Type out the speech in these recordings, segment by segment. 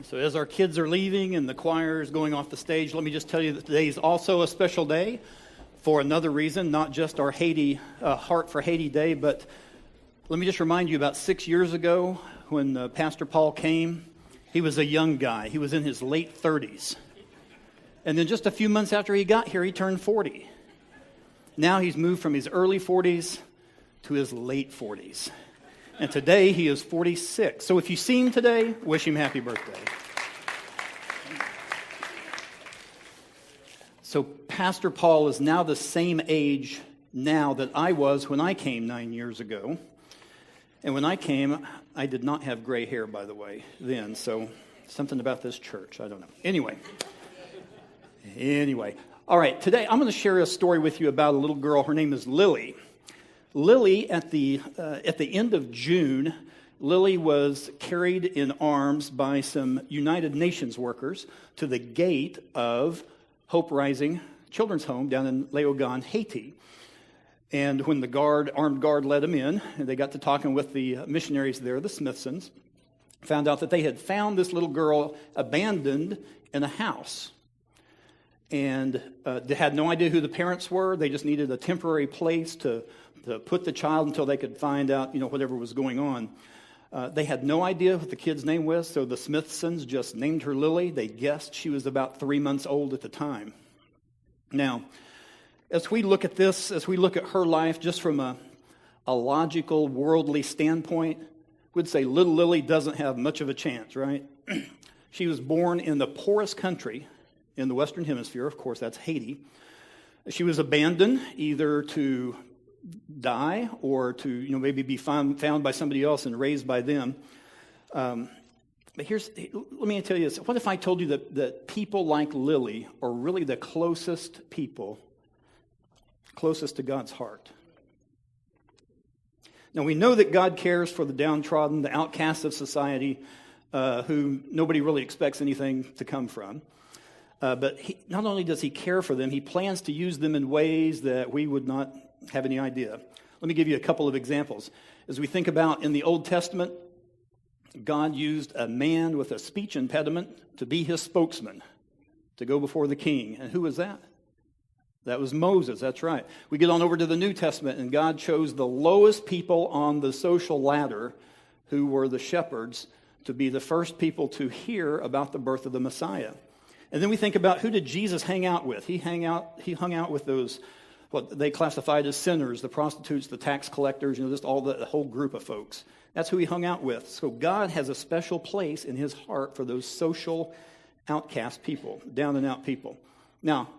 So as our kids are leaving and the choir is going off the stage, let me just tell you that today is also a special day for another reason, not just our Haiti Heart for Haiti Day, but let me just remind you about 6 years ago when Pastor Paul came. He was a young guy. He was in his late 30s. And then just a few months after he got here, he turned 40. Now he's moved from his early 40s to his late 40s. And today he is 46. So if you see him today, wish him happy birthday. So Pastor Paul is now the same age now that I was when I came 9 years ago. And when I came, I did not have gray hair, by the way, then. So something about this church, I don't know. Anyway. All right, today I'm going to share a story with you about a little girl. Her name is Lily. Lily, at the end of June, Lily was carried in arms by some United Nations workers to the gate of Hope Rising Children's Home down in Léogâne, Haiti. And when the armed guard let them in, and they got to talking with the missionaries there, the Smithsons, found out that they had found this little girl abandoned in a house. And they had no idea who the parents were. They just needed a temporary place to put the child until they could find out, whatever was going on. They had no idea what the kid's name was, so the Smithsons just named her Lily. They guessed she was about 3 months old at the time. Now, as we look at this, as we look at her life, just from a logical, worldly standpoint, we'd say little Lily doesn't have much of a chance, right? She was born in the poorest country in the Western Hemisphere. Of course, that's Haiti. She was abandoned either to die or to maybe be found by somebody else and raised by them. But let me tell you this. What if I told you that people like Lily are really the closest people, closest to God's heart? Now, we know that God cares for the downtrodden, the outcasts of society, who nobody really expects anything to come from. But not only does he care for them, he plans to use them in ways that we would not have any idea. Let me give you a couple of examples. As we think about in the Old Testament, God used a man with a speech impediment to be his spokesman, to go before the king. And who was that? That was Moses, that's right. We get on over to the New Testament, and God chose the lowest people on the social ladder, who were the shepherds, to be the first people to hear about the birth of the Messiah. And then we think about, who did Jesus hang out with? He hung out with those, what they classified as sinners, the prostitutes, the tax collectors, just all the whole group of folks. That's who he hung out with. So God has a special place in his heart for those social outcast people, down and out people. Now,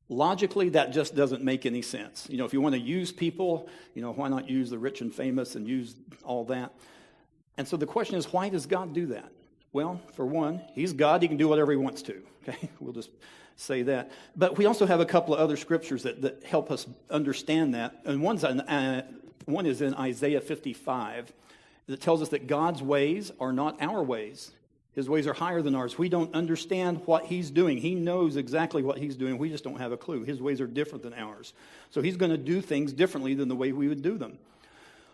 logically, that just doesn't make any sense. If you want to use people, why not use the rich and famous and use all that? And so the question is, why does God do that? Well, for one, he's God. He can do whatever he wants to. Okay, we'll just say that. But we also have a couple of other scriptures that help us understand that. And one is in Isaiah 55 that tells us that God's ways are not our ways. His ways are higher than ours. We don't understand what he's doing. He knows exactly what he's doing. We just don't have a clue. His ways are different than ours. So he's going to do things differently than the way we would do them.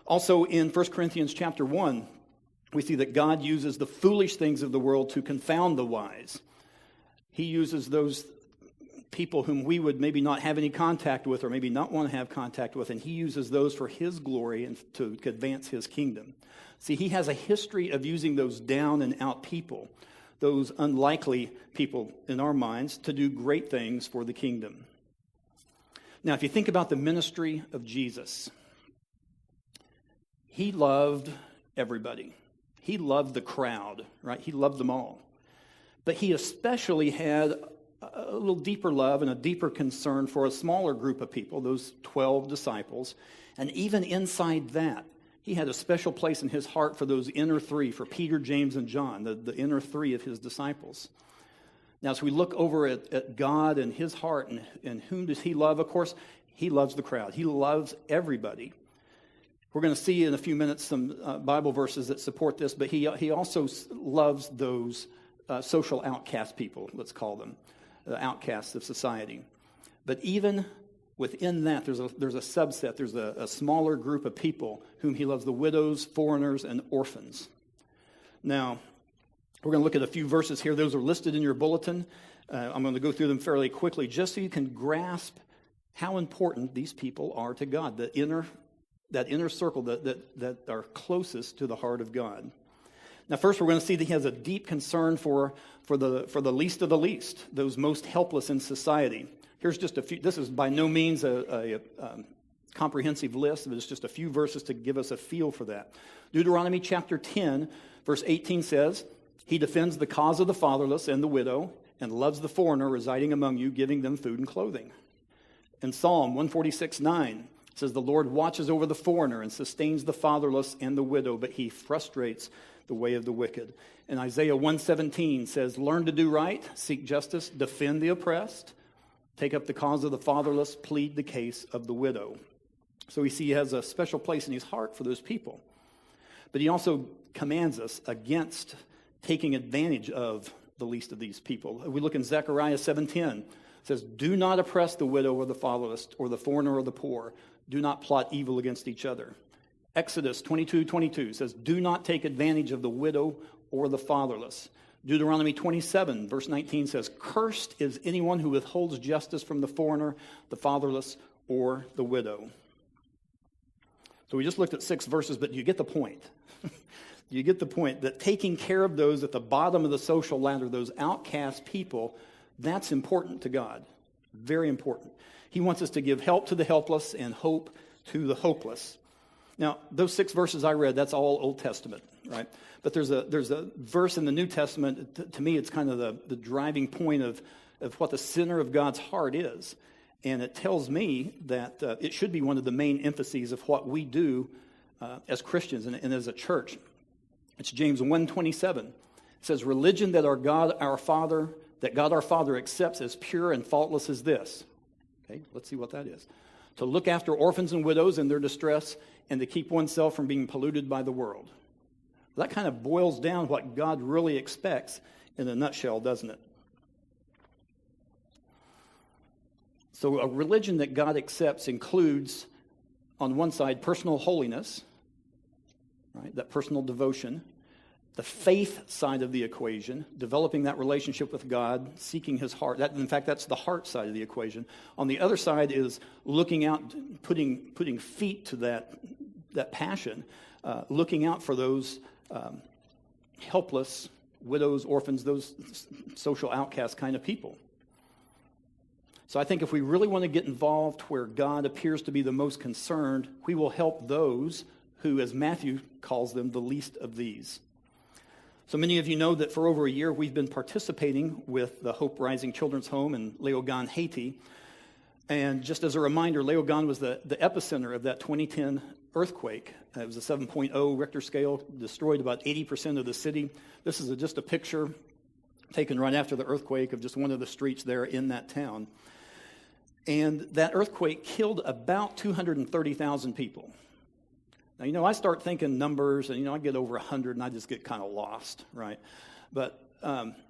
Also in 1 Corinthians chapter 1, we see that God uses the foolish things of the world to confound the wise. He uses those people whom we would maybe not have any contact with or maybe not want to have contact with, and he uses those for his glory and to advance his kingdom. See, he has a history of using those down and out people, those unlikely people in our minds, to do great things for the kingdom. Now, if you think about the ministry of Jesus, he loved everybody. He loved the crowd, right? He loved them all. But he especially had a little deeper love and a deeper concern for a smaller group of people, those 12 disciples. And even inside that, he had a special place in his heart for those inner three, for Peter, James, and John, the inner three of his disciples. Now, as we look over at God and his heart and whom does he love, of course, he loves the crowd. He loves everybody. We're going to see in a few minutes some Bible verses that support this, but he also loves those social outcast people, let's call them, the outcasts of society. But even within that, there's a subset, there's a smaller group of people whom he loves, the widows, foreigners, and orphans. Now, We're going to look at a few verses here. Those are listed in your bulletin. I'm going to go through them fairly quickly just so you can grasp how important these people are to God, that inner circle that are closest to the heart of God. Now, first, we're going to see that he has a deep concern for the least of the least, those most helpless in society. Here's just a few. This is by no means a comprehensive list, but it's just a few verses to give us a feel for that. Deuteronomy chapter 10, verse 18 says, "He defends the cause of the fatherless and the widow, and loves the foreigner residing among you, giving them food and clothing." In Psalm 146:9, it says, "The Lord watches over the foreigner and sustains the fatherless and the widow, but he frustrates the way of the wicked." And Isaiah 1:17 says, "Learn to do right, seek justice, defend the oppressed, take up the cause of the fatherless, plead the case of the widow." So we see he has a special place in his heart for those people. But he also commands us against taking advantage of the least of these people. We look in Zechariah 7:10. It says, "Do not oppress the widow or the fatherless or the foreigner or the poor. Do not plot evil against each other." Exodus 22:22 says, "Do not take advantage of the widow or the fatherless." Deuteronomy 27, verse 19 says, "Cursed is anyone who withholds justice from the foreigner, the fatherless, or the widow." So we just looked at 6 verses, but you get the point. You get the point that taking care of those at the bottom of the social ladder, those outcast people, that's important to God. Very important. He wants us to give help to the helpless and hope to the hopeless. Now, those 6 verses I read, that's all Old Testament, right? But there's a verse in the New Testament, to me it's kind of the driving point of what the center of God's heart is. And it tells me that it should be one of the main emphases of what we do as Christians and as a church. It's James 1:27. It says, "Religion that God our Father accepts as pure and faultless as this." Okay, let's see what that is. "To look after orphans and widows in their distress and to keep oneself from being polluted by the world." That kind of boils down what God really expects in a nutshell, doesn't it? So a religion that God accepts includes, on one side, personal holiness, right? That personal devotion. The faith side of the equation, developing that relationship with God, seeking his heart. In fact, that's the heart side of the equation. On the other side is looking out, putting feet to that passion, looking out for those helpless widows, orphans, those social outcast kind of people. So I think if we really want to get involved where God appears to be the most concerned, we will help those who, as Matthew calls them, the least of these. So many of you know that for over a year we've been participating with the Hope Rising Children's Home in Léogâne, Haiti. And just as a reminder, Léogâne was the epicenter of that 2010 earthquake. It was a 7.0 Richter scale, destroyed about 80% of the city. This is just a picture taken right after the earthquake of just one of the streets there in that town. And that earthquake killed about 230,000 people. Now, I start thinking numbers, and, I get over 100, and I just get kind of lost, right? But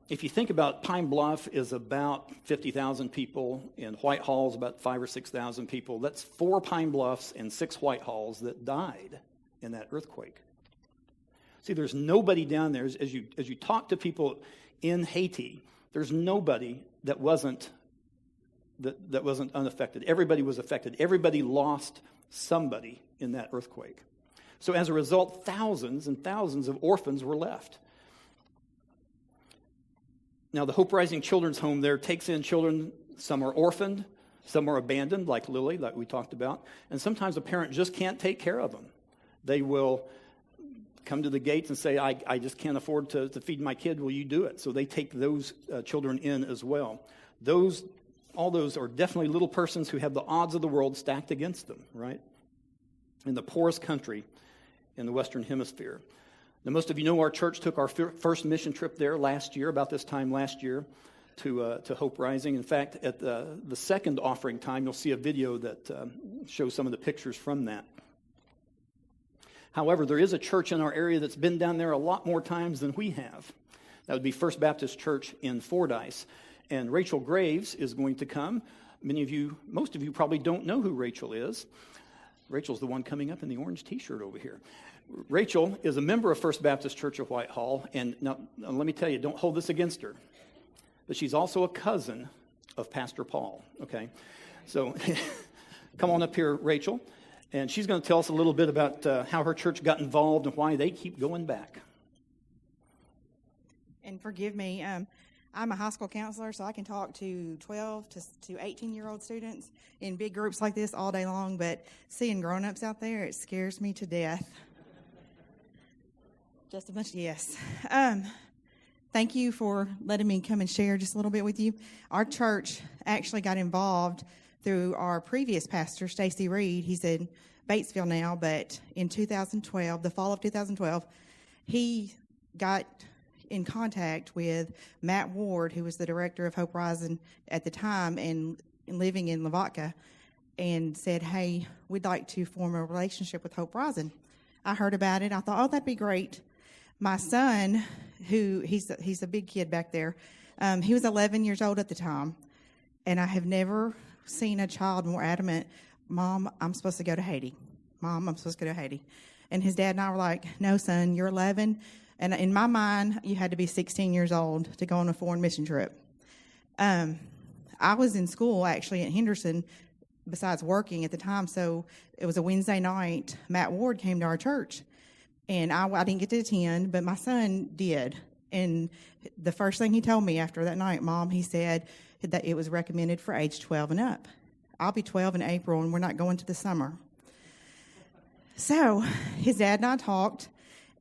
if you think about Pine Bluff is about 50,000 people, and Whitehall is about 5,000 or 6,000 people. That's 4 Pine Bluffs and 6 Whitehalls that died in that earthquake. See, there's nobody down there. As you talk to people in Haiti, there's nobody that wasn't unaffected. Everybody was affected. Everybody lost somebody in that earthquake. So as a result, thousands and thousands of orphans were left. Now, the Hope Rising Children's Home there takes in children. Some are orphaned, some are abandoned, like Lily, that we talked about, and sometimes a parent just can't take care of them. They will come to the gates and say, I just can't afford to feed my kid. Will you do it? So they take those children in as well. All those are definitely little persons who have the odds of the world stacked against them, right? In the poorest country in the Western Hemisphere. Now, most of you know our church took our first mission trip there last year, about this time last year, to Hope Rising. In fact, at the second offering time, you'll see a video that shows some of the pictures from that. However, there is a church in our area that's been down there a lot more times than we have. That would be First Baptist Church in Fordyce. And Rachel Graves is going to come. Most of you probably don't know who Rachel is. Rachel's the one coming up in the orange T-shirt over here. Rachel is a member of First Baptist Church of Whitehall, and now let me tell you, don't hold this against her, but she's also a cousin of Pastor Paul, okay? So come on up here, Rachel, and she's going to tell us a little bit about how her church got involved and why they keep going back. And forgive me, I'm a high school counselor, so I can talk to 12 to 18-year-old students in big groups like this all day long, but seeing grown-ups out there, it scares me to death. Just a bunch of yes. Thank you for letting me come and share just a little bit with you. Our church actually got involved through our previous pastor, Stacy Reed. He's in Batesville now, but in 2012, the fall of 2012, he got in contact with Matt Ward, who was the director of Hope Rising at the time and living in Lavaca, and said, hey, we'd like to form a relationship with Hope Rising. I heard about it. I thought, oh, that'd be great. My son, who he's a big kid back there, he was 11 years old at the time, and I have never seen a child more adamant, Mom, I'm supposed to go to Haiti. Mom, I'm supposed to go to Haiti. And his dad and I were like, no, son, you're 11. And in my mind, you had to be 16 years old to go on a foreign mission trip. I was in school, actually, at Henderson, besides working at the time, so it was a Wednesday night. Matt Ward came to our church. And I didn't get to attend, but my son did. And the first thing he told me after that night, Mom, he said that it was recommended for age 12 and up. I'll be 12 in April, and we're not going to the summer. So his dad and I talked,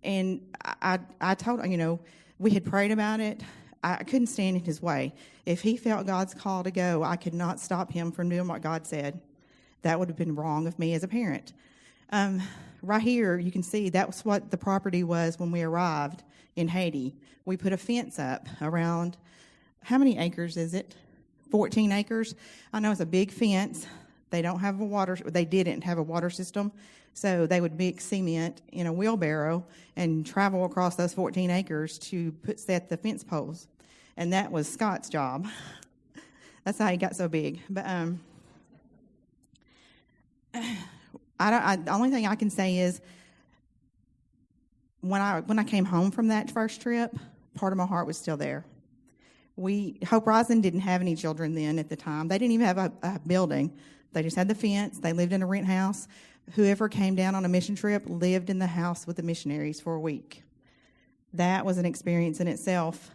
and I told him, we had prayed about it. I couldn't stand in his way. If he felt God's call to go, I could not stop him from doing what God said. That would have been wrong of me as a parent. Right here, you can see that was what the property was when we arrived in Haiti. We put a fence up around, how many acres is it? 14 acres. I know it's a big fence. They didn't have a water system, so they would mix cement in a wheelbarrow and travel across those 14 acres to set the fence poles. And that was Scott's job. That's how he got so big. But the only thing I can say is when I came home from that first trip, part of my heart was still there. Hope Rising didn't have any children then at the time. They didn't even have a building. They just had the fence. They lived in a rent house. Whoever came down on a mission trip lived in the house with the missionaries for a week. That was an experience in itself,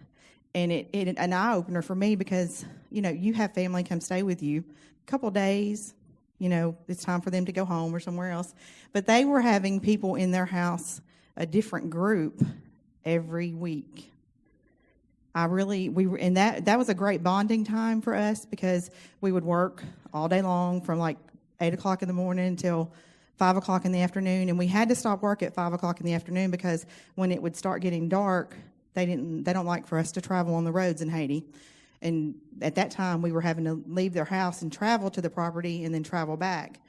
and it an eye-opener for me because, you have family come stay with you a couple days. It's time for them to go home or somewhere else. But they were having people in their house, a different group, every week. That was a great bonding time for us because we would work all day long from like 8 o'clock in the morning until 5 o'clock in the afternoon. And we had to stop work at 5 o'clock in the afternoon because when it would start getting dark, they don't like for us to travel on the roads in Haiti. And at that time, we were having to leave their house and travel to the property and then travel back.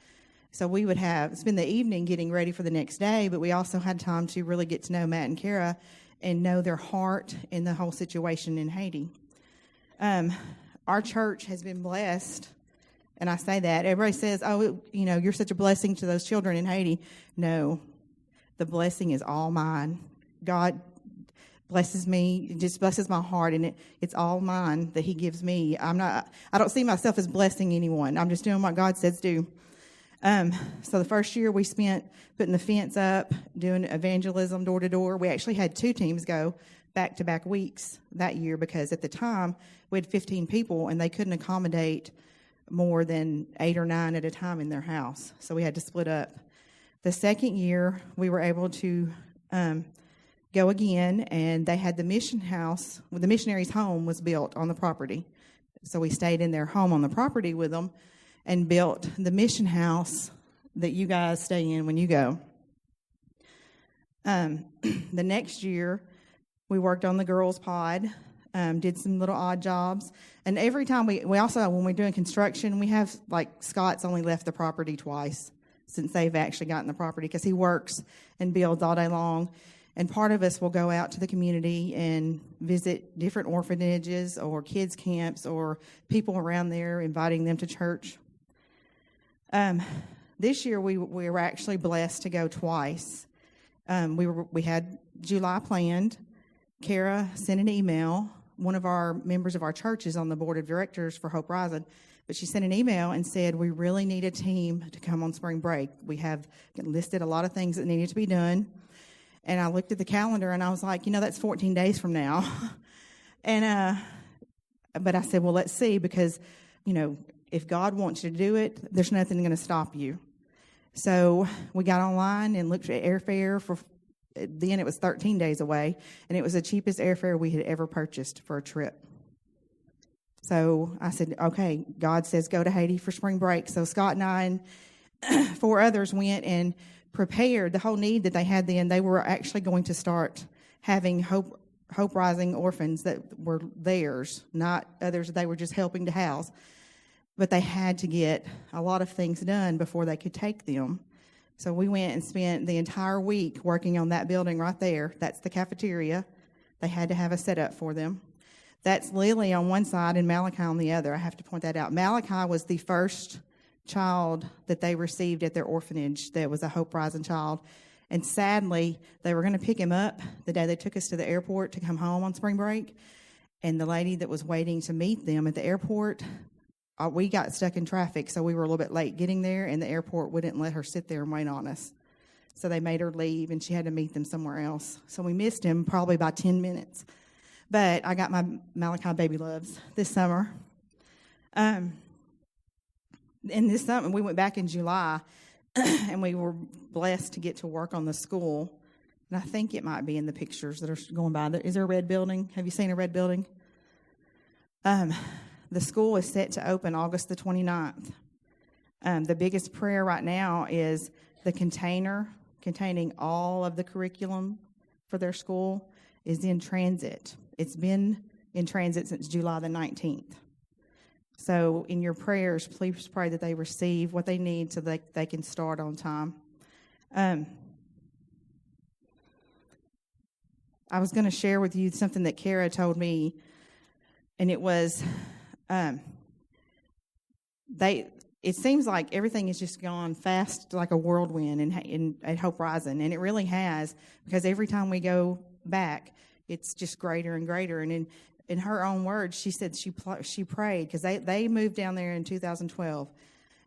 So we would spend the evening getting ready for the next day, but we also had time to really get to know Matt and Kara and know their heart in the whole situation in Haiti. Our church has been blessed, and I say that. Everybody says, oh, you're such a blessing to those children in Haiti. No, the blessing is all mine. God blesses me, it just blesses my heart, and it's all mine that he gives me. I don't see myself as blessing anyone. I'm just doing what God says do. So the first year we spent putting the fence up, doing evangelism door to door. We actually had 2 teams go back-to-back weeks that year because at the time we had 15 people and they couldn't accommodate more than 8 or 9 at a time in their house. So we had to split up. The second year we were able to go again, and they had the mission house. The missionaries' home was built on the property. So we stayed in their home on the property with them and built the mission house that you guys stay in when you go. The next year, we worked on the girls' pod, did some little odd jobs. And every time we also, when we're doing construction, we have, Scott's only left the property twice since they've actually gotten the property because he works and builds all day long. And part of us will go out to the community and visit different orphanages or kids' camps or people around there, inviting them to church. This year we were actually blessed to go twice. We had July planned. Kara sent an email. One of our members of our church is on the board of directors for Hope Rising, but she sent an email and said, we really need a team to come on spring break. We have listed a lot of things that needed to be done. And I looked at the calendar and I was like, that's 14 days from now. But I said, well, let's see, because, if God wants you to do it, there's nothing going to stop you. So we got online and looked at airfare then it was 13 days away, and it was the cheapest airfare we had ever purchased for a trip. So I said, okay, God says go to Haiti for spring break. So Scott and I and 4 others went and prepared the whole need that they had then. They were actually going to start having Hope Rising orphans that were theirs, not others they were just helping to house. But they had to get a lot of things done before they could take them. So we went and spent the entire week working on that building right there. That's the cafeteria. They had to have a setup for them. That's Lily on one side and Malachi on the other. I have to point that out. Malachi was the first child that they received at their orphanage that was a Hope Rising child. And sadly, they were going to pick him up the day they took us to the airport to come home on spring break. And the lady that was waiting to meet them at the airport, we got stuck in traffic, so we were a little bit late getting there, and the airport wouldn't let her sit there and wait on us. So they made her leave, and she had to meet them somewhere else. So we missed him probably by 10 minutes. But I got my Malachi baby loves this summer. And this summer, we went back in July, and we were blessed to get to work on the school. And I think it might be in the pictures that are going by. Is there a red building? Have you seen a red building? The school is set to open August the 29th. The biggest prayer right now is the container containing all of the curriculum for their school is in transit. It's been in transit since July the 19th. So in your prayers, please pray that they receive what they need so that they can start on time. I was going to share with you something that Kara told me, and it was... it seems like everything has just gone fast like a whirlwind at Hope Rising, and it really has, because every time we go back, it's just greater and greater. And in her own words, she said she prayed, because they moved down there in 2012,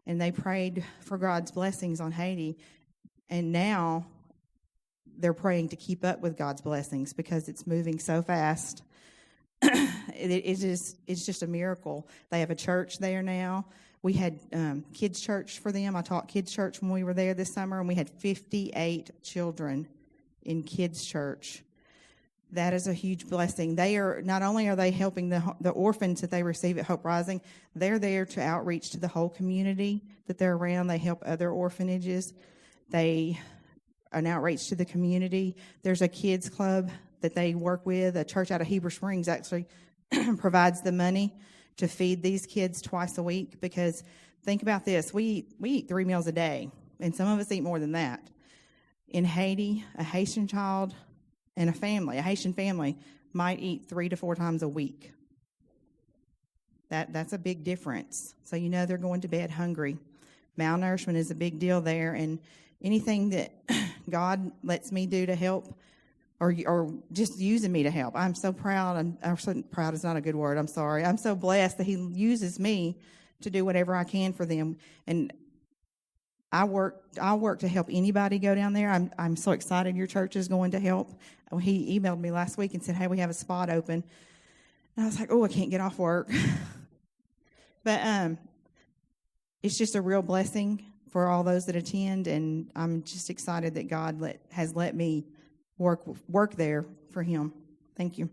and they prayed for God's blessings on Haiti, and now they're praying to keep up with God's blessings because it's moving so fast. It's just a miracle. They have a church there now. We had kids' church for them. I taught kids' church when we were there this summer, and we had 58 children in kids' church. That is a huge blessing. Not only are they helping the orphans that they receive at Hope Rising, they're there to outreach to the whole community that they're around. They help other orphanages. They an outreach to the community. There's a kids club that they work with. A church out of Heber Springs actually provides the money to feed these kids twice a week, because think about this. We eat 3 meals a day, and some of us eat more than that. In Haiti, a Haitian child and a Haitian family, might eat 3 to 4 times a week. That's a big difference. So they're going to bed hungry. Malnourishment is a big deal there, and anything that God lets me do to help, or just using me to help, I'm so proud. I'm so proud is not a good word. I'm sorry. I'm so blessed that He uses me to do whatever I can for them. And I work to help anybody go down there. I'm so excited your church is going to help. He emailed me last week and said, hey, we have a spot open. And I was like, I can't get off work. But it's just a real blessing for all those that attend, and I'm just excited that God has let me work there for Him. Thank you.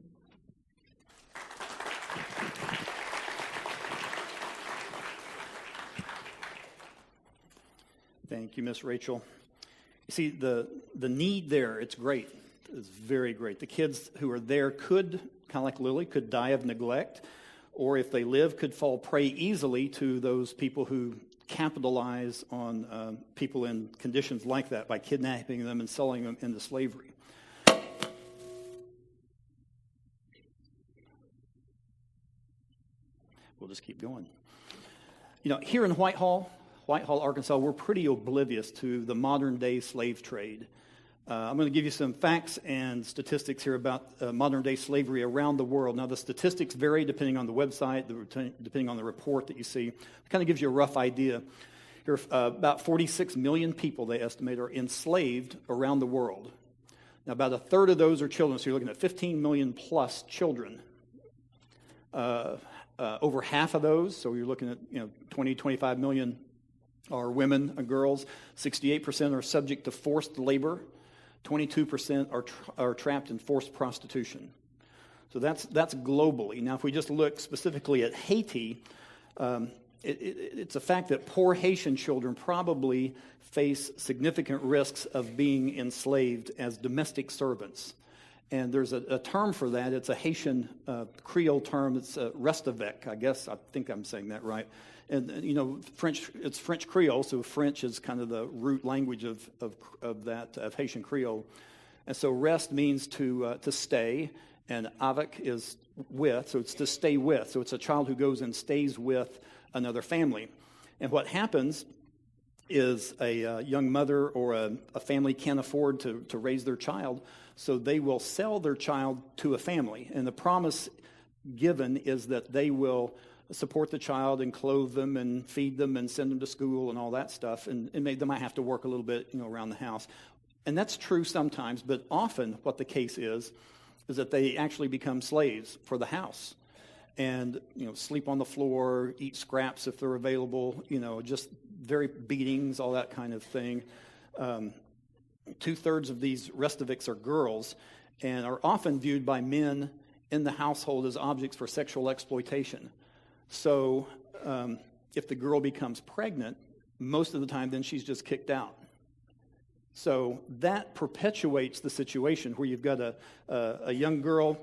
Thank you, Miss Rachel. You see, the need there, it's great. It's very great. The kids who are there could, kind of like Lily, could die of neglect, or if they live, could fall prey easily to those people who capitalize on people in conditions like that by kidnapping them and selling them into slavery. We'll just keep going. Here in Whitehall, Arkansas, we're pretty oblivious to the modern-day slave trade. I'm going to give you some facts and statistics here about modern-day slavery around the world. Now, the statistics vary depending on the website, depending on the report that you see. It kind of gives you a rough idea. Here, about 46 million people, they estimate, are enslaved around the world. Now, about a third of those are children, so you're looking at 15 million plus children. Over half of those, so you're looking at 20, 25 million are women and girls. 68% are subject to forced labor. 22% are trapped in forced prostitution. So that's globally. Now, if we just look specifically at Haiti, it's a fact that poor Haitian children probably face significant risks of being enslaved as domestic servants. And there's a term for that. It's a Haitian Creole term. It's restavek, I guess. I think I'm saying that right. And, French, it's French Creole, so French is kind of the root language of Haitian Creole. And so rest means to stay, and avec is with, so it's to stay with. So it's a child who goes and stays with another family. And what happens is a young mother or a family can't afford to raise their child, so they will sell their child to a family. And the promise given is that they will support the child and clothe them and feed them and send them to school and all that stuff. And they might have to work a little bit, around the house. And that's true sometimes, but often what the case is that they actually become slaves for the house. And, sleep on the floor, eat scraps if they're available, just very beatings, all that kind of thing. 2/3 of these restaviks are girls and are often viewed by men in the household as objects for sexual exploitation. So if the girl becomes pregnant, most of the time then she's just kicked out. So that perpetuates the situation where you've got a young girl,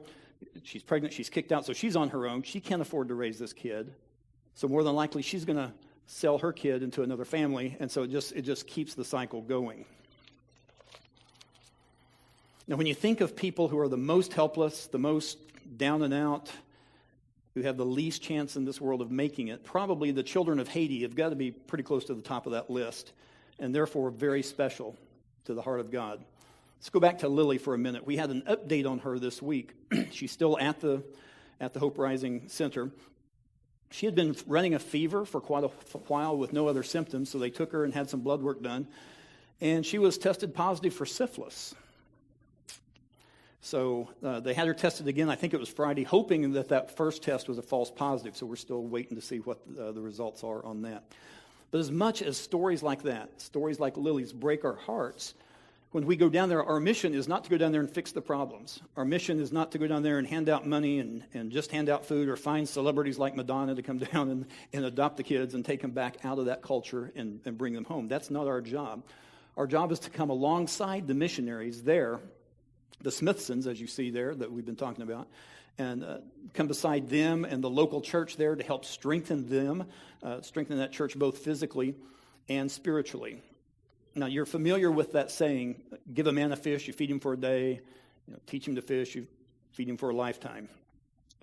she's pregnant, she's kicked out, so she's on her own. She can't afford to raise this kid. So more than likely she's going to sell her kid into another family, and so it just keeps the cycle going. Now, when you think of people who are the most helpless, the most down and out, who have the least chance in this world of making it, probably the children of Haiti have got to be pretty close to the top of that list, and therefore very special to the heart of God. Let's go back to Lily for a minute. We had an update on her this week. She's still at the Hope Rising Center. She had been running a fever for quite a while with no other symptoms, so they took her and had some blood work done, and she was tested positive for syphilis. So they had her tested again, I think it was Friday, hoping that first test was a false positive, so we're still waiting to see what the results are on that. But as much as stories like that, stories like Lily's, break our hearts, when we go down there, our mission is not to go down there and fix the problems. Our mission is not to go down there and hand out money and just hand out food or find celebrities like Madonna to come down and adopt the kids and take them back out of that culture and bring them home. That's not our job. Our job is to come alongside the missionaries there, the Smithsons, as you see there, that we've been talking about, and come beside them and the local church there to help strengthen them, strengthen that church both physically and spiritually. Now, you're familiar with that saying, give a man a fish, you feed him for a day, teach him to fish, you feed him for a lifetime.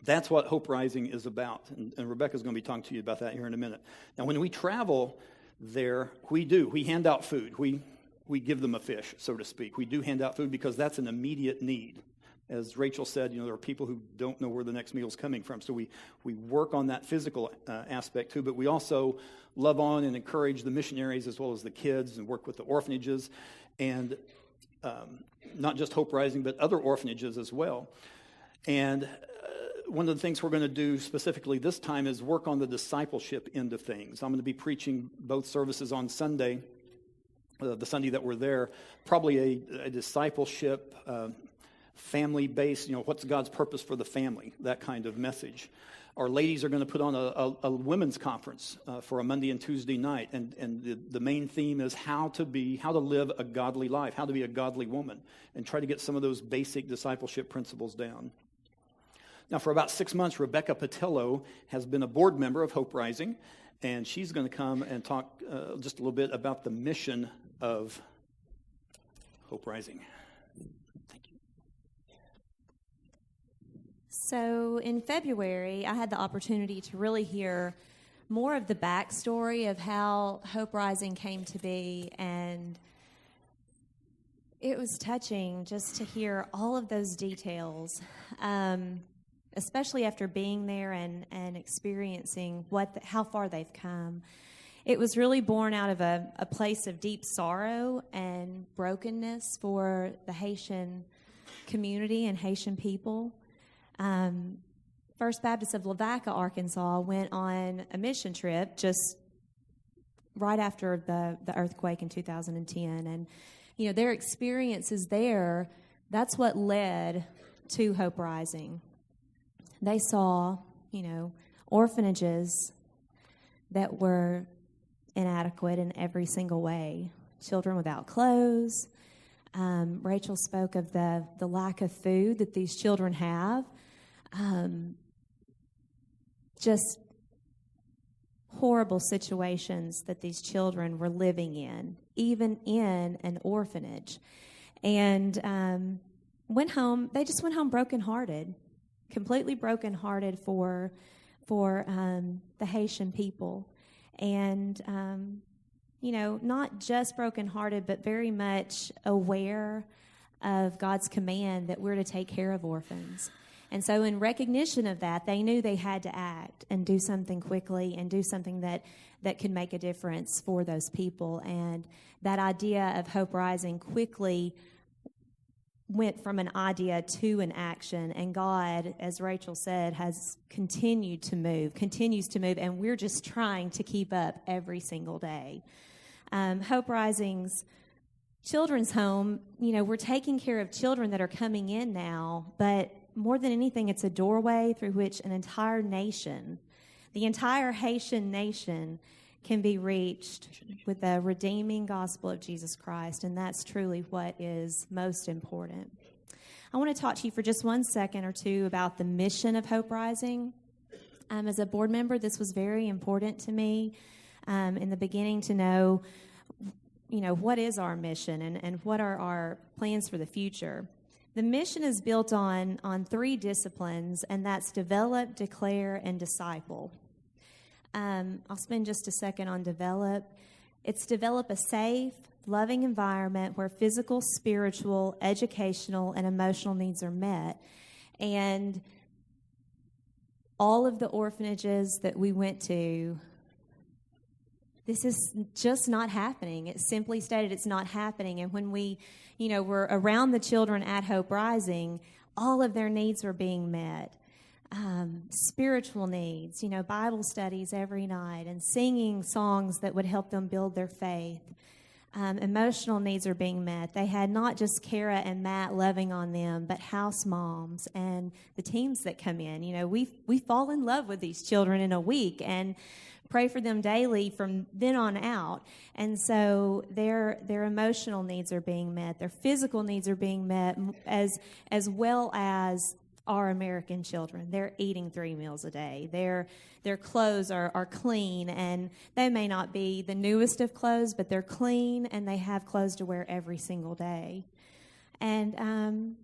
That's what Hope Rising is about, and Rebecca's going to be talking to you about that here in a minute. Now, when we travel there, we hand out food. We give them a fish, so to speak. We do hand out food because that's an immediate need. As Rachel said, there are people who don't know where the next meal is coming from. So we work on that physical aspect too, but we also love on and encourage the missionaries as well as the kids and work with the orphanages and not just Hope Rising, but other orphanages as well. And one of the things we're going to do specifically this time is work on the discipleship end of things. I'm going to be preaching both services on Sunday, the Sunday that we're there, probably a discipleship family-based, what's God's purpose for the family, that kind of message. Our ladies are going to put on a women's conference for a Monday and Tuesday night, and the main theme is how to live a godly life, how to be a godly woman, and try to get some of those basic discipleship principles down. Now, for about 6 months, Rebecca Patello has been a board member of Hope Rising, and she's going to come and talk just a little bit about the mission of Hope Rising. So in February, I had the opportunity to really hear more of the backstory of how Hope Rising came to be, and It was touching just to hear all of those details, especially after being there and experiencing how far they've come. It was really born out of a place of deep sorrow and brokenness for the Haitian community and Haitian people. First Baptist of Lavaca, Arkansas, went on a mission trip just right after the earthquake in 2010. And, their experiences there, that's what led to Hope Rising. They saw, orphanages that were inadequate in every single way. Children without clothes. Rachel spoke of the lack of food that these children have. Just horrible situations that these children were living in, even in an orphanage. And went home. They just went home brokenhearted, completely brokenhearted for the Haitian people. And, not just brokenhearted, but very much aware of God's command that we're to take care of orphans. And so in recognition of that, they knew they had to act and do something quickly and do something that could make a difference for those people. And that idea of Hope Rising quickly went from an idea to an action. And God, as Rachel said, has continues to move, and we're just trying to keep up every single day. Hope Rising's children's home, we're taking care of children that are coming in now, but more than anything, it's a doorway through which an entire nation, the entire Haitian nation, can be reached with the redeeming gospel of Jesus Christ, and that's truly what is most important. I want to talk to you for just 1 second or two about the mission of Hope Rising. As a board member, this was very important to me in the beginning to know, what is our mission and what are our plans for the future. The mission is built on 3 disciplines, and that's develop, declare, and disciple. I'll spend just a second on develop. It's develop a safe, loving environment where physical, spiritual, educational, and emotional needs are met. And all of the orphanages that we went to, this is just not happening. It's simply stated it's not happening. And when we, were around the children at Hope Rising, all of their needs were being met. Spiritual needs, Bible studies every night and singing songs that would help them build their faith. Emotional needs are being met. They had not just Kara and Matt loving on them, but house moms and the teams that come in. We fall in love with these children in a week and pray for them daily from then on out. And so their emotional needs are being met. Their physical needs are being met as well as our American children. They're eating 3 meals a day. Their clothes are clean, and they may not be the newest of clothes, but they're clean, and they have clothes to wear every single day. And,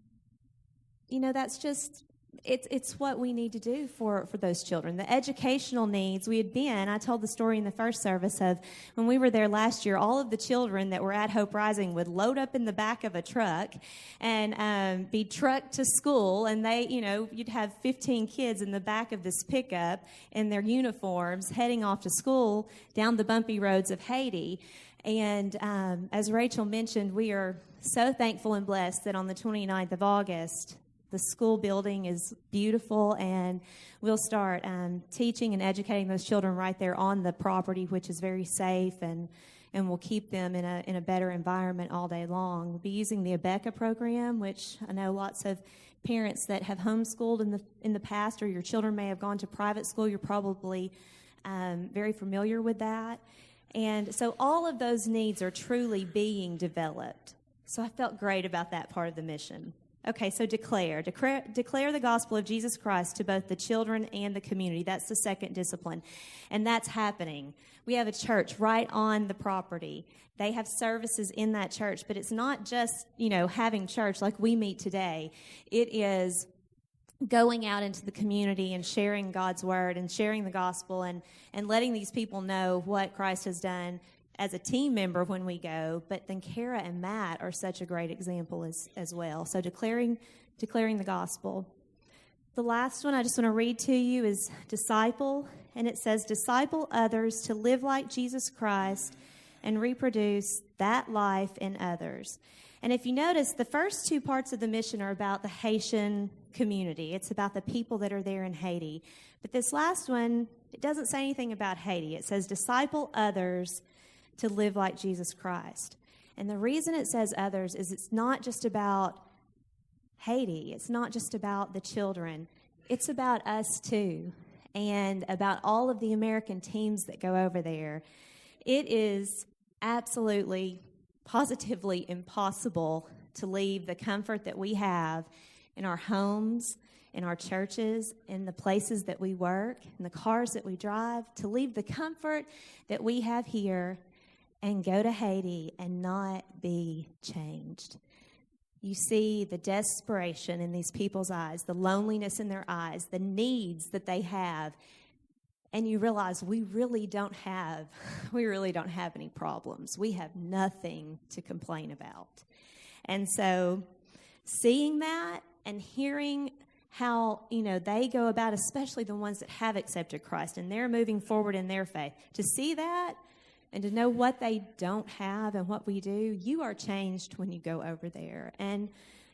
that's just... It's what we need to do for those children. The educational needs, I told the story in the first service of when we were there last year, all of the children that were at Hope Rising would load up in the back of a truck and be trucked to school. And you'd have 15 kids in the back of this pickup in their uniforms heading off to school down the bumpy roads of Haiti. And as Rachel mentioned, we are so thankful and blessed that on the 29th of August, the school building is beautiful, and we'll start teaching and educating those children right there on the property, which is very safe, and we'll keep them in a better environment all day long. We'll be using the ABECA program, which I know lots of parents that have homeschooled in the past, or your children may have gone to private school. You're probably very familiar with that. And so all of those needs are truly being developed. So I felt great about that part of the mission. Okay, so declare the gospel of Jesus Christ to both the children and the community. That's the second discipline, and that's happening. We have a church right on the property. They have services in that church, but it's not just, having church like we meet today. It is going out into the community and sharing God's word and sharing the gospel and letting these people know what Christ has done as a team member when we go, but then Kara and Matt are such a great example as well. So declaring the gospel. The last one I just want to read to you is disciple, and it says, disciple others to live like Jesus Christ and reproduce that life in others. And if you notice, the first two parts of the mission are about the Haitian community. It's about the people that are there in Haiti. But this last one, it doesn't say anything about Haiti. It says disciple others to live like Jesus Christ. And the reason it says others is it's not just about Haiti. It's not just about the children. It's about us too, and about all of the American teams that go over there. It is absolutely, positively impossible to leave the comfort that we have in our homes, in our churches, in the places that we work, in the cars that we drive, to leave the comfort that we have here and go to Haiti and not be changed. You see the desperation in these people's eyes, the loneliness in their eyes, the needs that they have, and you realize we really don't have any problems. We have nothing to complain about. And so seeing that and hearing how, they go about, especially the ones that have accepted Christ and they're moving forward in their faith, to see that and to know what they don't have and what we do, you are changed when you go over there. And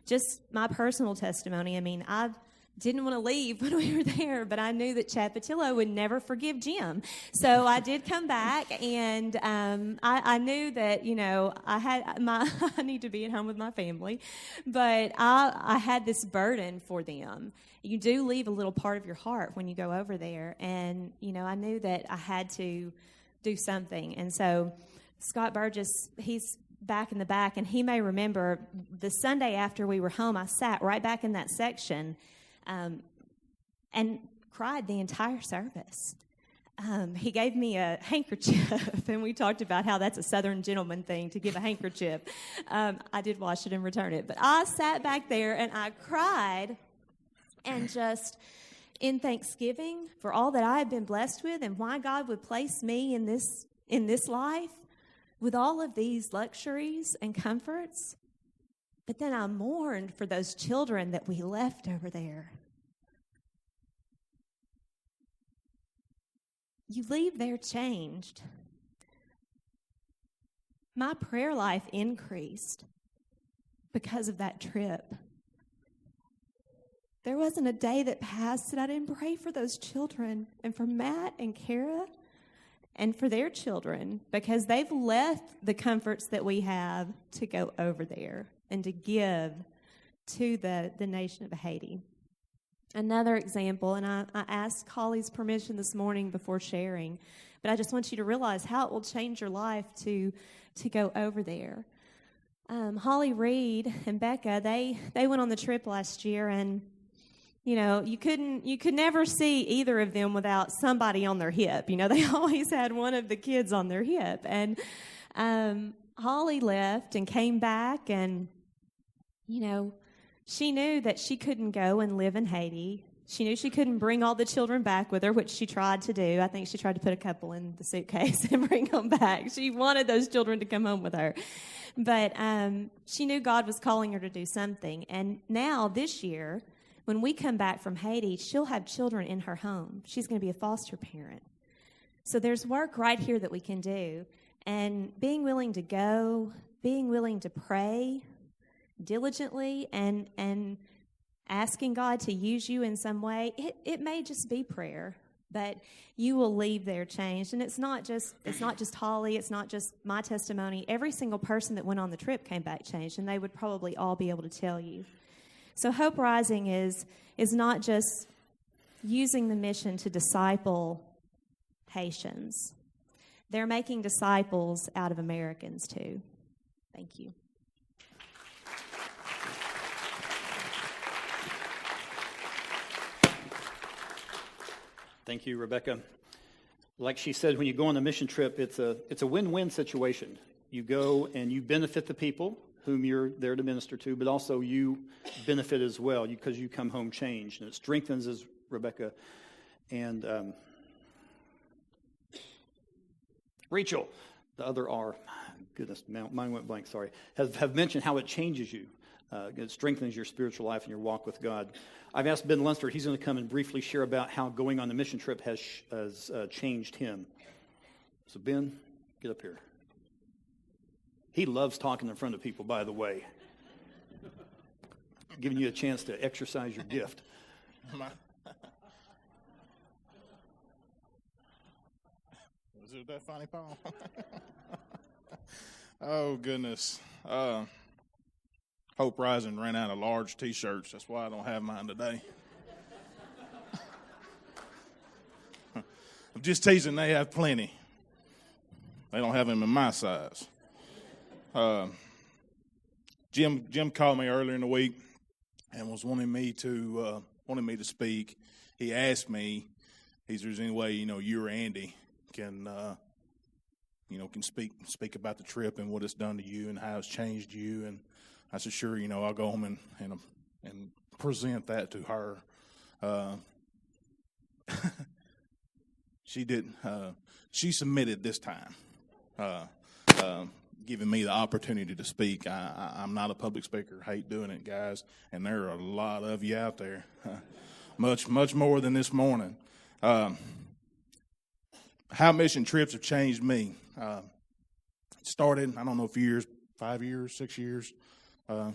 just my personal testimony, I didn't want to leave when we were there, but I knew that Chad Patillo would never forgive Jim. So I did come back, and I knew that, I need to be at home with my family, but I had this burden for them. You do leave a little part of your heart when you go over there, and, I knew that I had to do something. And so Scott Burgess, he's back in the back, and he may remember the Sunday after we were home, I sat right back in that section and cried the entire service. He gave me a handkerchief, and we talked about how that's a Southern gentleman thing to give a handkerchief. I did wash it and return it, but I sat back there and I cried, and just in thanksgiving for all that I had been blessed with and why God would place me in this life with all of these luxuries and comforts. But then I mourned for those children that we left over there. You leave there changed. My prayer life increased because of that trip. There wasn't a day that passed that I didn't pray for those children and for Matt and Kara and for their children, because they've left the comforts that we have to go over there and to give to the nation of Haiti. Another example, and I asked Holly's permission this morning before sharing, but I just want you to realize how it will change your life to go over there. Holly Reed and Becca, they went on the trip last year, and you could never see either of them without somebody on their hip. They always had one of the kids on their hip. And Holly left and came back, and she knew that she couldn't go and live in Haiti. She knew she couldn't bring all the children back with her, which she tried to do. I think she tried to put a couple in the suitcase and bring them back. She wanted those children to come home with her. But she knew God was calling her to do something. And now, this year, when we come back from Haiti, she'll have children in her home. She's going to be a foster parent. So there's work right here that we can do. And being willing to go, being willing to pray diligently, and asking God to use you in some way, it may just be prayer, but you will leave there changed. And it's not just Holly, it's not just my testimony. Every single person that went on the trip came back changed, and they would probably all be able to tell you. So Hope Rising is not just using the mission to disciple Haitians. They're making disciples out of Americans too. Thank you. Thank you, Rebecca. Like she said, when you go on a mission trip, it's a win-win situation. You go and you benefit the people whom you're there to minister to, but also you benefit as well because you come home changed, and it strengthens, as Rebecca and Rachel, the other R, goodness, mine went blank, sorry, have mentioned how it changes you. It strengthens your spiritual life and your walk with God. I've asked Ben Lunster, he's going to come and briefly share about how going on the mission trip has changed him. So Ben, get up here. He loves talking in front of people, by the way. Giving you a chance to exercise your gift. Was it that funny, Paul? Oh, goodness. Hope Rising ran out of large T-shirts. That's why I don't have mine today. I'm just teasing. They have plenty. They don't have them in my size. Jim called me earlier in the week and was wanting me to speak. He asked me, "Is there any way you or Andy can speak about the trip and what it's done to you and how it's changed you?" And I said, "Sure. I'll go home and present that to her." She didn't. She submitted this time, giving me the opportunity to speak. I'm not a public speaker. I hate doing it, guys. And there are a lot of you out there, much more than this morning. How mission trips have changed me. It started, I don't know, 5 years, 6 years. Okay.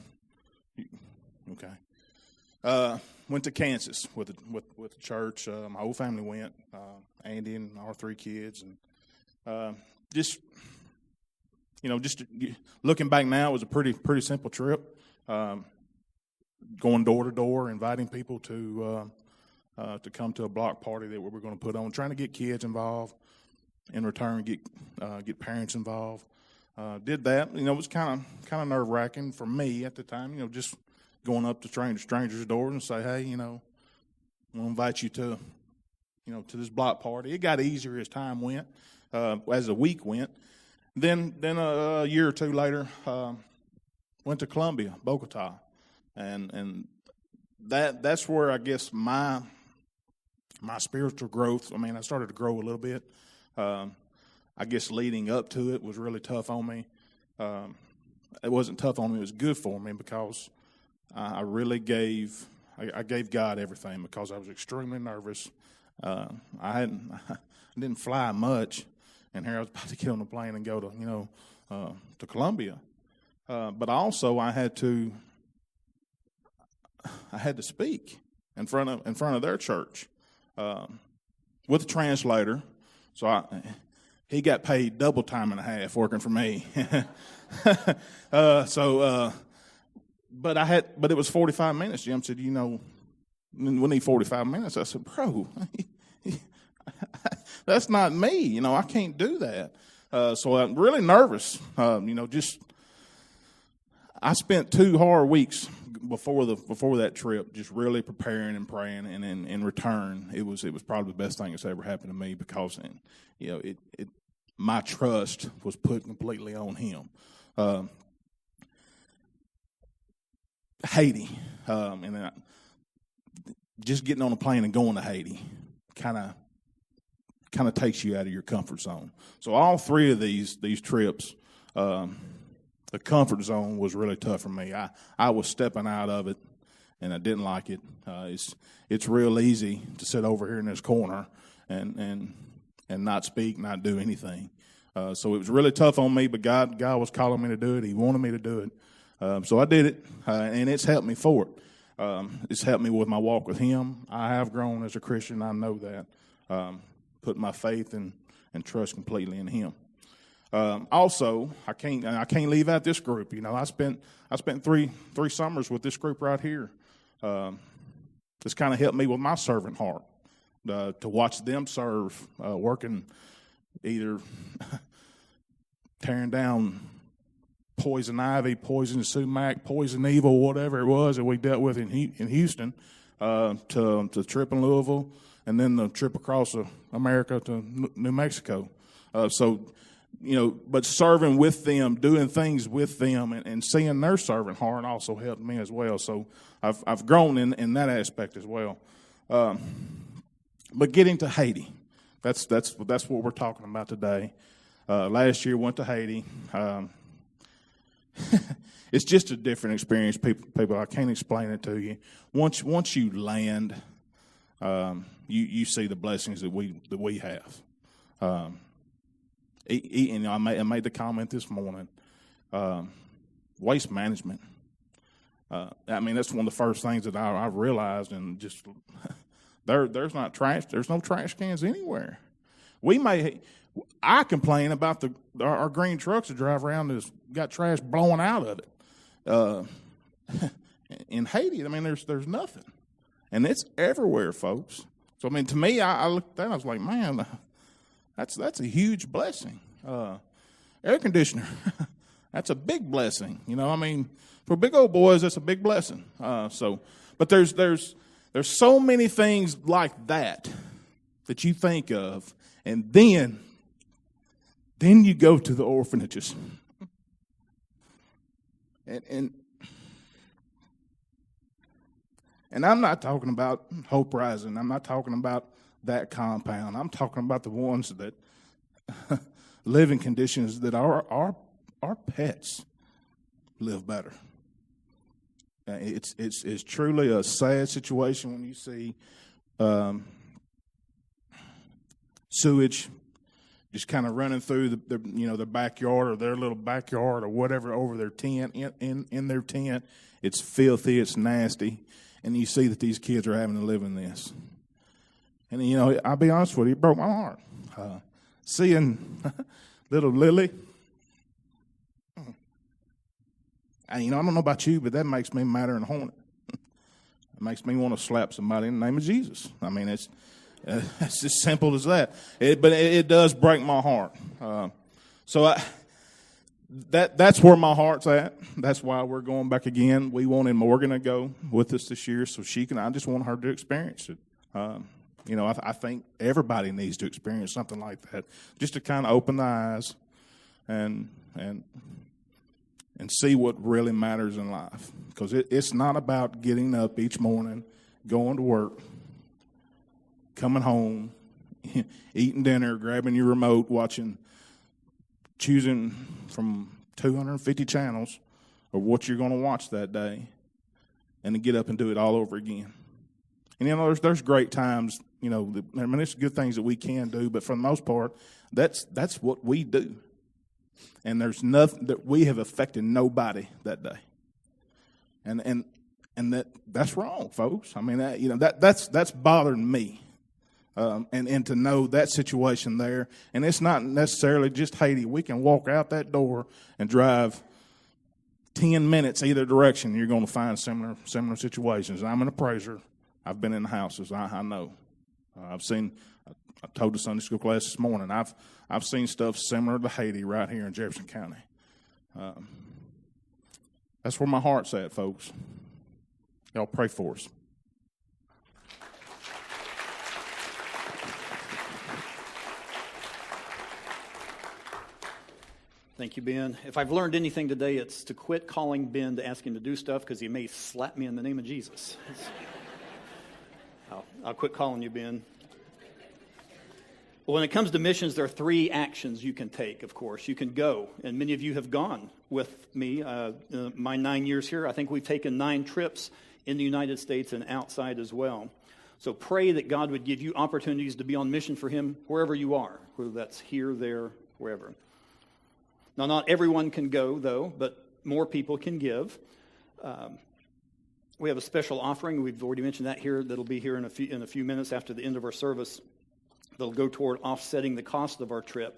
Went to Kansas with the church. My whole family went. Andy and our 3 kids, and just looking back now, it was a pretty simple trip. Going door to door, inviting people to come to a block party that we were going to put on, trying to get kids involved. In return, get parents involved. Did that. It was kind of nerve wracking for me at the time. Just going up to strangers' doors and say, "Hey, I want to invite you to this block party." It got easier as time went, as the week went. Then a year or two later, went to Colombia, Bogota, and that's where I guess my spiritual growth. I started to grow a little bit. I guess leading up to it was really tough on me. It wasn't tough on me; it was good for me because I really gave God everything because I was extremely nervous. I didn't fly much, and here I was about to get on a plane and go to Colombia. But also I had to speak in front of their church with a translator. So he got paid double time and a half working for me. But it was 45 minutes. Jim said, we need 45 minutes. I said, "Bro, that's not me. I can't do that." So I'm really nervous. I spent 2 hard weeks before that trip, just really preparing and praying, and in return, it was probably the best thing that's ever happened to me because, my trust was put completely on Him. Haiti, and then just getting on a plane and going to Haiti, kind of takes you out of your comfort zone. So all 3 of these trips. The comfort zone was really tough for me. I was stepping out of it, and I didn't like it. It's real easy to sit over here in this corner and not speak, not do anything. So it was really tough on me, but God was calling me to do it. He wanted me to do it. So I did it, and it's helped me forward. It's helped me with my walk with Him. I have grown as a Christian. I know that. Put my faith and trust completely in Him. Also, I can't leave out this group. I spent 3 summers with this group right here. This kind of helped me with my servant heart to watch them serve, working either tearing down poison ivy, poison sumac, poison evil, whatever it was that we dealt with in Houston, to the trip in Louisville, and then the trip across America to New Mexico. But serving with them, doing things with them, and seeing their servant heart also helped me as well. So I've grown in that aspect as well. But getting to Haiti, that's what we're talking about today. Last year went to Haiti. It's just a different experience, people. I can't explain it to you. Once you land, you see the blessings that we have. I made the comment this morning. Waste management. That's one of the first things that I realized, and just there's not trash. There's no trash cans anywhere. I complain about our green trucks that drive around that's got trash blowing out of it. In Haiti, there's nothing, and it's everywhere, folks. So to me, I looked at that and I was like, man, that's a huge blessing. Air conditioner, that's a big blessing. For big old boys, that's a big blessing. But there's so many things like that you think of, and then you go to the orphanages. And I'm not talking about Hope Rising. I'm not talking about that compound. I'm talking about the ones that live in conditions that our pets live better. It's truly a sad situation when you see sewage just kind of running through their backyard or their little backyard or whatever over their tent, in their tent. It's filthy, it's nasty, and you see that these kids are having to live in this. And, I'll be honest with you, it broke my heart. Seeing little Lily, I don't know about you, but that makes me madder than a hornet. It makes me want to slap somebody in the name of Jesus. It's as simple as that. But it does break my heart. That's where my heart's at. That's why we're going back again. We wanted Morgan to go with us this year so she can. I just want her to experience it. I think everybody needs to experience something like that, just to kind of open the eyes and see what really matters in life. Because it's not about getting up each morning, going to work, coming home, eating dinner, grabbing your remote, choosing from 250 channels of what you're going to watch that day, and to get up and do it all over again. And there's great times. There's good things that we can do, but for the most part, that's what we do. And there's nothing that we have affected nobody that day. And that's wrong, folks. That's bothering me. And to know that situation there, and it's not necessarily just Haiti. We can walk out that door and drive 10 minutes either direction. You're going to find similar situations. I'm an appraiser. I've been in the houses. I know. I've seen. I told the Sunday school class this morning. I've seen stuff similar to Haiti right here in Jefferson County. That's where my heart's at, folks. Y'all pray for us. Thank you, Ben. If I've learned anything today, it's to quit calling Ben to ask him to do stuff, because he may slap me in the name of Jesus. I'll quit calling you, Ben. Well, when it comes to missions, there are 3 actions you can take, of course. You can go, and many of you have gone with me. My 9 years here, I think we've taken 9 trips in the United States and outside as well. So pray that God would give you opportunities to be on mission for Him wherever you are, whether that's here, there, wherever. Now, not everyone can go, though, but more people can give. We have a special offering. We've already mentioned that here. That'll be here in a few minutes after the end of our service. That'll go toward offsetting the cost of our trip.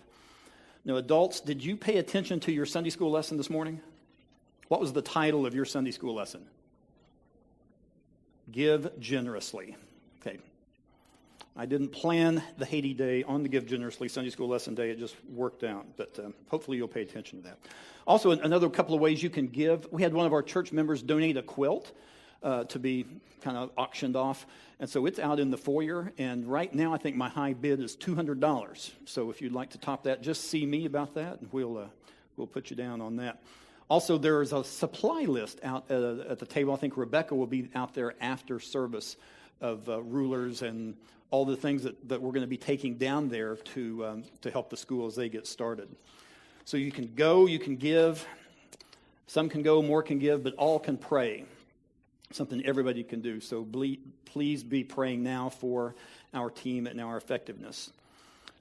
Now, adults, did you pay attention to your Sunday school lesson this morning? What was the title of your Sunday school lesson? Give generously. Okay. I didn't plan the Haiti Day on the Give Generously Sunday School Lesson Day. It just worked out. But hopefully you'll pay attention to that. Also, another couple of ways you can give. We had one of our church members donate a quilt to be kind of auctioned off. And so it's out in the foyer. And right now I think my high bid is $200. So if you'd like to top that, just see me about that, and we'll put you down on that. Also, there's a supply list out at the table. I think Rebecca will be out there after service of rulers and all the things that we're going to be taking down there to help the school as they get started. So you can go, you can give. Some can go, more can give, but all can pray. Something everybody can do. So please be praying now for our team and our effectiveness.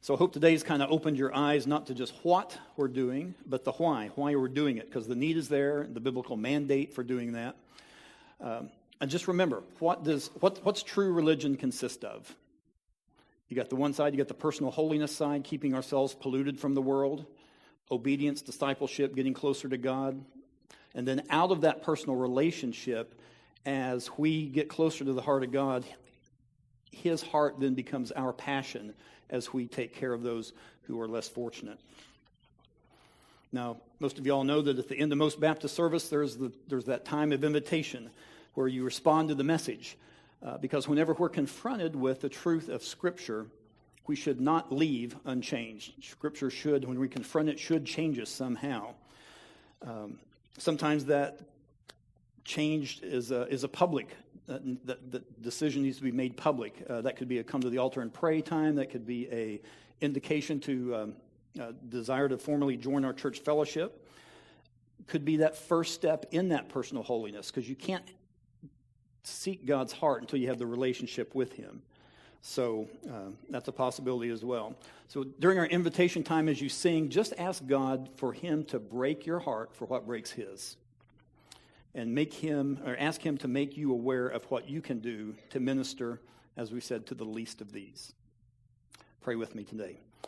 So I hope today's kind of opened your eyes not to just what we're doing, but the why we're doing it, because the need is there, the biblical mandate for doing that. And just remember, what's true religion consist of? You got the one side, you got the personal holiness side, keeping ourselves polluted from the world, obedience, discipleship, getting closer to God. And then out of that personal relationship, as we get closer to the heart of God, his heart then becomes our passion as we take care of those who are less fortunate. Now, most of you all know that at the end of most Baptist service, there's that time of invitation where you respond to the message. Because whenever we're confronted with the truth of Scripture, we should not leave unchanged. Scripture should, when we confront it, should change us somehow. Sometimes that change is a public. The decision needs to be made public. That could be a come to the altar and pray time. That could be a indication to desire to formally join our church fellowship. Could be that first step in that personal holiness, because you can't seek God's heart until you have the relationship with him. So that's a possibility as well. So during our invitation time as you sing, just ask God for him to break your heart for what breaks his. And ask him to make you aware of what you can do to minister, as we said, to the least of these. Pray with me today.